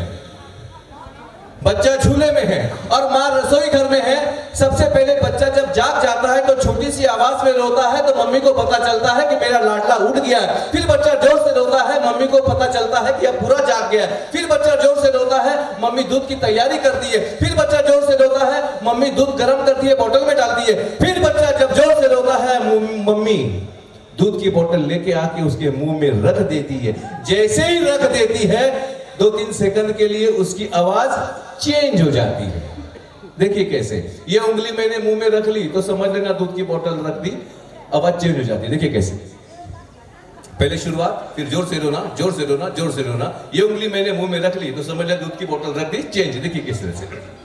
बच्चा झूले में है और माँ रसोई घर में है। सबसे पहले बच्चा जब जाग जाता है तो छोटी सी आवाज में रोता है, तो मम्मी को पता चलता है कि मेरा लाडला उठ गया है। फिर बच्चा जोर से रोता है, मम्मी को पता चलता है कि अब पूरा जाग गया है। फिर बच्चा जोर से रोता है, मम्मी दूध की तैयारी करती है। फिर बच्चा जोर से रोता है, मम्मी दूध गर्म करती है, बोतल में डालती है। फिर बच्चा जब जोर से रोता है, मम्मी दूध की बोतल लेके आके उसके मुंह में रख देती है। जैसे ही रख देती है 2-3 सेकंड के लिए उसकी आवाज चेंज हो जाती है। देखिए कैसे, ये उंगली मैंने मुंह में रख ली तो समझ लेना दूध की बोतल रख दी, आवाज चेंज हो जाती है। देखिए कैसे, पहले शुरुआत, फिर जोर से रोना, जोर से रोना, जोर से रोना। ये उंगली मैंने मुंह में रख ली तो समझ लेना दूध की बोतल रख दी, चेंज। देखिए किस तरह से।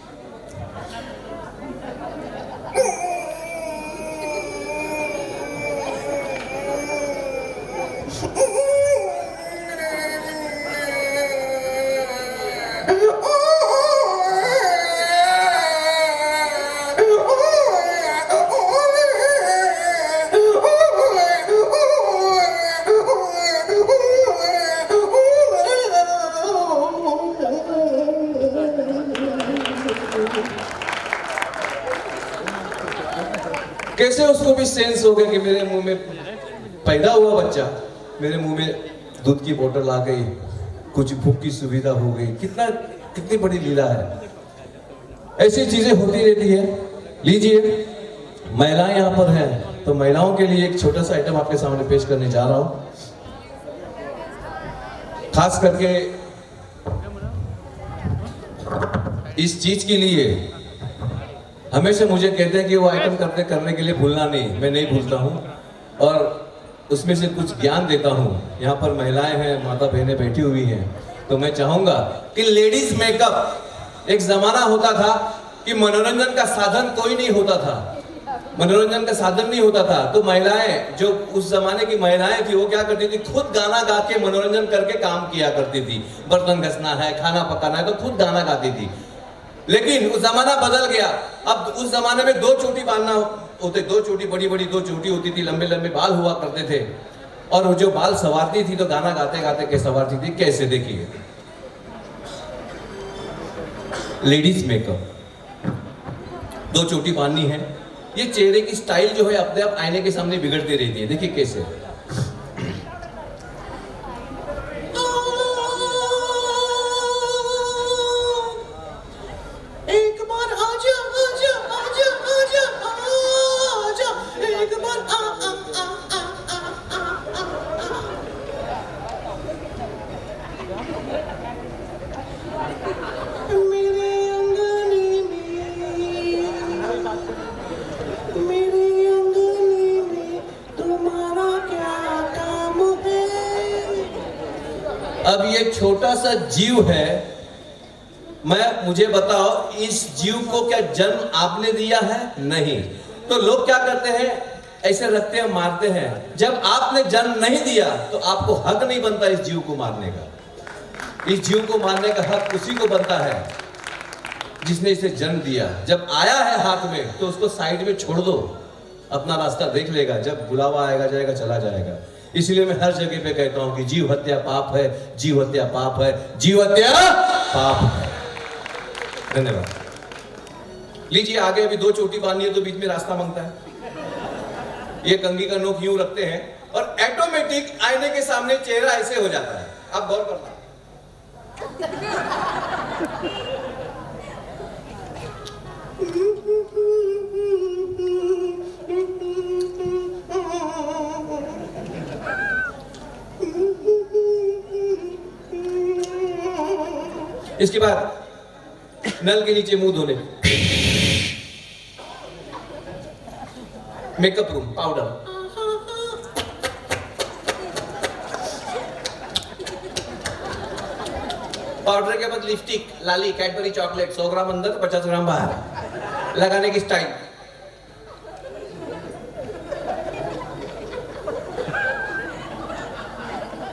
कैसे उसको भी सेंस हो गया कि मेरे मुंह में पैदा हुआ बच्चा, मेरे मुंह में दूध की बोतल आ गई, कुछ भूख की सुविधा हो गई। कितनी बड़ी लीला है। ऐसी चीजें होती रहती है। लीजिए महिलाएं यहाँ पर हैं, तो महिलाओं के लिए एक छोटा सा आइटम आपके सामने पेश करने जा रहा हूं। खास करके इस चीज के लिए हमेशा मुझे कहते हैं कि वो आइटम करने के लिए भूलना नहीं। मैं नहीं भूलता हूँ और उसमें से कुछ ज्ञान देता हूँ। यहाँ पर महिलाएं हैं, माता बहनें बैठी हुई हैं, तो मैं चाहूंगा कि लेडीज मेकअप, एक जमाना होता था कि मनोरंजन का साधन कोई नहीं होता था, मनोरंजन का साधन नहीं होता था, तो महिलाएं, जो उस जमाने की महिलाएं थी, वो क्या करती थी, खुद गाना गा के मनोरंजन करके काम किया करती थी। बर्तन घसना है, खाना पकाना है, तो खुद गाना गाती थी। लेकिन उस जमाना बदल गया। अब उस जमाने में 2 चोटी बांधना होते, 2 चोटी, बड़ी बड़ी 2 चोटी होती थी, लंबे लंबे बाल हुआ करते थे, और जो बाल संवारती थी तो गाना गाते गाते के संवारती थी। कैसे, देखिए लेडीज मेकअप, 2 चोटी बांधनी है। ये चेहरे की स्टाइल जो है अपने आप आईने के सामने बिगड़ती रहती है। देखिए कैसे, एक बार आजा आजा आजा आजा आजा, एक बार आ आ आ आ आ आ आ। मेरे अंगने में तुम्हारा क्या काम है? अब ये छोटा सा जीव है, मुझे बताओ, इस जीव को क्या जन्म आपने दिया है? नहीं। तो लोग क्या करते हैं, ऐसे रखते हैं, मारते हैं। जब आपने जन्म नहीं दिया तो आपको हक नहीं बनता इस जीव को मारने का। इस जीव को मारने का हक उसी को बनता है जिसने इसे जन्म दिया। जब आया है हाथ में तो उसको साइड में छोड़ दो, अपना रास्ता देख लेगा, जब बुलावा आएगा जाएगा चला जाएगा। इसलिए मैं हर जगह पे कहता हूं कि जीव हत्या पाप है, जीव हत्या पाप है, जीव हत्या पाप है। धन्यवाद। लीजिए आगे, अभी 2 चोटी बांधनी है तो बीच में रास्ता मांगता है। ये कंघी का नोक यूं रखते हैं और ऑटोमेटिक आईने के सामने चेहरा ऐसे हो जाता है। आप गौर करना। इसके बाद नल के नीचे मुंह धोने, मेकअप रूम, पाउडर, पाउडर के बाद लिपस्टिक, लाली, कैडबरी चॉकलेट, 100 ग्राम अंदर 50 ग्राम बाहर, लगाने की स्टाइल।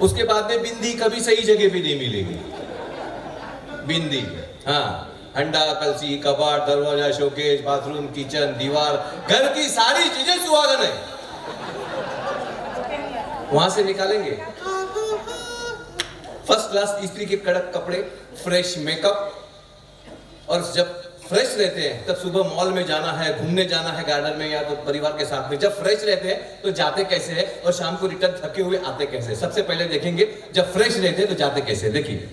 उसके बाद में बिंदी कभी सही जगह पे नहीं मिलेगी। बिंदी, हाँ, अंडा, कलसी, कबाड़, दरवाजा, शोकेस, बाथरूम, किचन, दीवार, घर की सारी चीजें सुहागन है, वहां से निकालेंगे। फर्स्ट क्लास स्त्री के कड़क कपड़े, फ्रेश मेकअप, और जब फ्रेश रहते हैं तब सुबह मॉल में जाना है, घूमने जाना है गार्डन में या तो परिवार के साथ में, जब फ्रेश रहते हैं तो जाते कैसे हैं और शाम को रिटर्न थके हुए आते कैसे। सबसे पहले देखेंगे जब फ्रेश रहते हैं तो जाते कैसे। देखिए,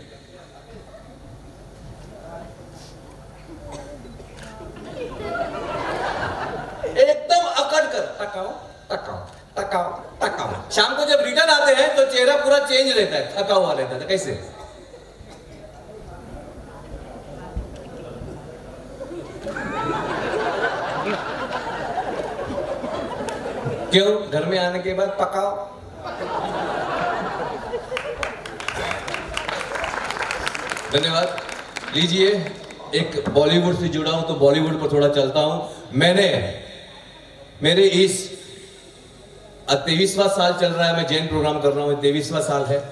एकदम अकड़ कर टकाओ टकाओ टकाओ टकाओ। शाम को जब रिटर्न आते हैं तो चेहरा पूरा चेंज रहता है, थका हुआ रहता है। कैसे? क्यों? घर में आने के बाद पकाओ। धन्यवाद। लीजिए, एक बॉलीवुड से जुड़ा हूं तो बॉलीवुड पर थोड़ा चलता हूं। मेरे इस 23वां साल चल रहा है, मैं जैन प्रोग्राम कर रहा हूं, 23वां साल है,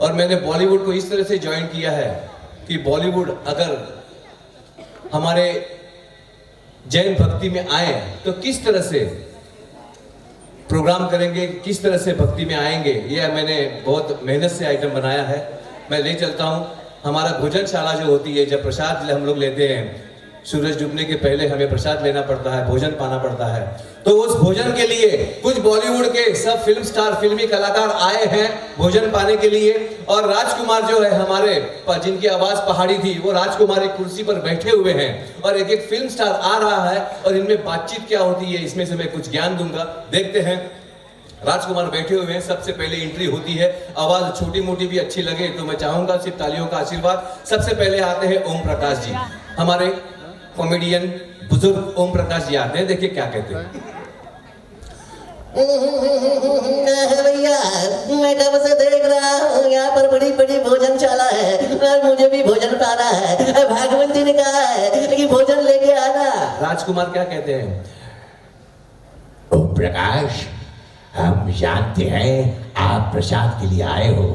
और मैंने बॉलीवुड को इस तरह से ज्वाइन किया है कि बॉलीवुड अगर हमारे जैन भक्ति में आए तो किस तरह से प्रोग्राम करेंगे, किस तरह से भक्ति में आएंगे, ये मैंने बहुत मेहनत से आइटम बनाया है। मैं ले चलता हूँ। हमारा भोजनशाला जो होती है, जब प्रसाद हम लोग लेते हैं, सूरज डूबने के पहले हमें प्रसाद लेना पड़ता है, भोजन पाना पड़ता है, तो उस भोजन के लिए कुछ बॉलीवुड के सब फिल्म स्टार, फिल्मी कलाकार आए हैं भोजन पाने के लिए। और राजकुमार जो है हमारे, जिनकी आवाज पहाड़ी थी, वो राजकुमार एक कुर्सी पर बैठे हुए हैं और एक एक फिल्म स्टार आ रहा है और इनमें बातचीत क्या होती है, इसमें से मैं कुछ ज्ञान दूंगा। देखते हैं। राजकुमार बैठे हुए हैं, सबसे पहले एंट्री होती है। आवाज छोटी मोटी भी अच्छी लगे तो मैं चाहूंगा सिर्फ तालियों का आशीर्वाद। सबसे पहले आते हैं ओम प्रकाश जी, हमारे कॉमेडियन बुजुर्ग ओम प्रकाश जी आते हैं। देखिए क्या कहते हैं। भैया, मैं कब से देख रहा हूँ यहाँ पर बड़ी बड़ी भोजनशाला है और मुझे भी भोजन पाना है। भागवत जी ने कहा है कि भोजन लेके आना। राजकुमार क्या कहते हैं? ओम प्रकाश, हम जानते हैं आप प्रसाद के लिए आए हो,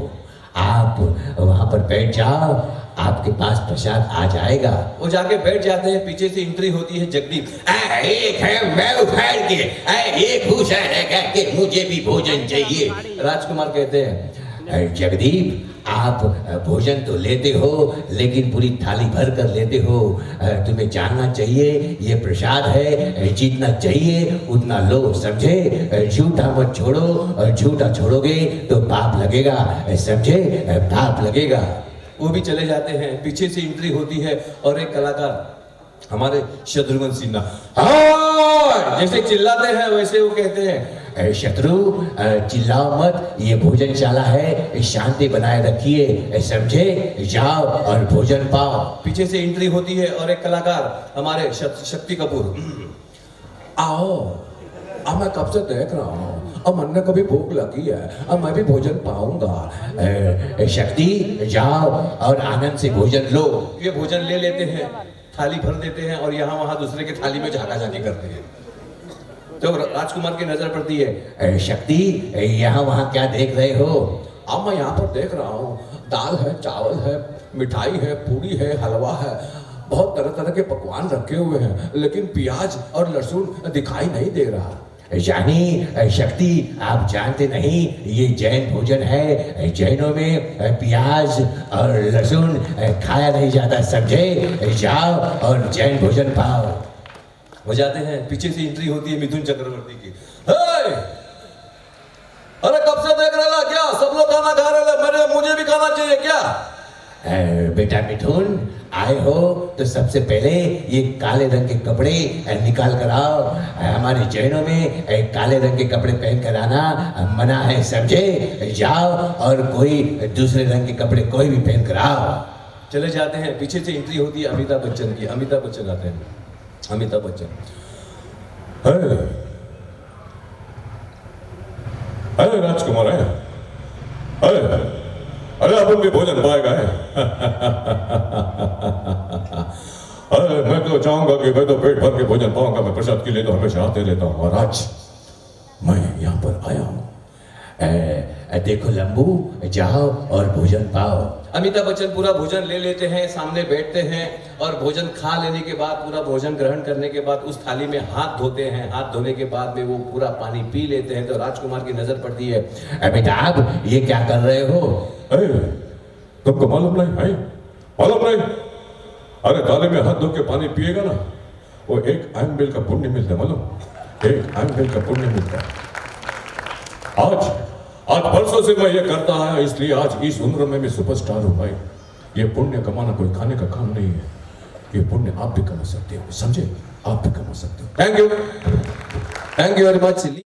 आप वहां पर बैठ जाओ, आपके पास प्रसाद आ जाएगा। वो जाके बैठ जाते हैं। पीछे से एंट्री होती है जगदीप। एक है मैं उखाड़ के, एक भूषण है कह के मुझे भी भोजन चाहिए। राजकुमार कहते हैं, जगदीप, आप भोजन तो लेते हो लेकिन पूरी थाली भर कर लेते हो। तुम्हें जानना चाहिए ये प्रसाद है, जितना चाहिए उतना लो, समझे? झूठा मत छोड़ो, झूठा छोड़ोगे तो पाप लगेगा, समझे? पाप लगेगा। वो भी चले जाते हैं। पीछे से एंट्री होती है और एक कलाकार हमारे शत्रुघ्न सिन्हा, हाँ, जैसे चिल्लाते हैं वैसे वो कहते हैं, शत्रु चिल्लाओ मत, ये भोजनशाला है, शांति बनाए रखिए, समझे? जाओ और भोजन पाओ। पीछे से एंट्री होती है और एक कलाकार हमारे शक्ति कपूर, आओ, अब मैं कब से देख रहा हूँ, अब मन में कभी भूख लगी है, अब मैं भी भोजन पाऊंगा। शक्ति, जाओ और आनंद से भोजन लो। ये भोजन ले लेते हैं, थाली भर देते हैं और यहाँ वहाँ दूसरे के थाली में झाका झाकी करते हैं। तो राजकुमार की नजर पड़ती है, शक्ति, यहाँ वहाँ क्या देख रहे हो? अब मैं यहाँ पर देख रहा हूँ, दाल है, चावल है, मिठाई है, पूरी है, हलवा है, बहुत तरह तरह के पकवान रखे हुए हैं, लेकिन प्याज और लहसुन दिखाई नहीं दे रहा। यानी शक्ति, आप जानते नहीं ये जैन भोजन है, जैनों में प्याज और लहसुन खाया नहीं जाता, समझे? जाओ और जैन भोजन पाओ। हो जाते हैं। पीछे से एंट्री होती है मिथुन चक्रवर्ती की। हे! अरे कब से देख रहा क्या, सब लोग खाना खा रहे हैं, मुझे भी खाना चाहिए क्या? बेटा मिथुन, आए हो तो सबसे पहले ये काले रंग के कपड़े निकाल कर आओ। हमारे जैनों में काले रंग के कपड़े पहन कर आना मना है, समझे? जाओ और कोई दूसरे रंग के कपड़े कोई भी पहन कर आओ। चले जाते हैं, पीछे से एंट्री होती है अमिताभ बच्चन की। अमिताभ बच्चन आते हैं, अमिताभ बच्चन। अरे राजकुमार है, अरे अपन भी भोजन पाएगा है। अरे मैं तो चाहूंगा कि मैं तो पेट भर के भोजन पाऊंगा, मैं प्रसाद के लिए तो हमेशा आते रहता हूँ, और आज मैं यहाँ पर आया हूँ। देखो लंबू, जाओ और भोजन पाओ। अमिताभ बच्चन पूरा भोजन ले लेते हैं, सामने बैठते हैं और भोजन खा लेने के बाद, पूरा भोजन ग्रहण करने के बाद उस थाली में हाथ धोते हैं। हाथ धोने के बाद में वो पूरा पानी पी लेते हैं। तो राजकुमार की नजर पड़ती है, अमिताभ ये क्या कर रहे हो? अरे तुमको मालूम नहीं है? मालूम नहीं? अरे थाली में हाथ धो के पानी पिएगा ना, वो एक आयन का पुण्य मिलता है, मालूम? एक आयन का पुण्य मिलता है। आज बरसों से मैं ये करता आया, इसलिए आज इस उम्र में मैं सुपरस्टार हूं भाई। ये पुण्य कमाना कोई खाने का काम नहीं है, ये पुण्य आप भी कमा सकते हो, समझे? आप भी कमा सकते हो। Thank you very much.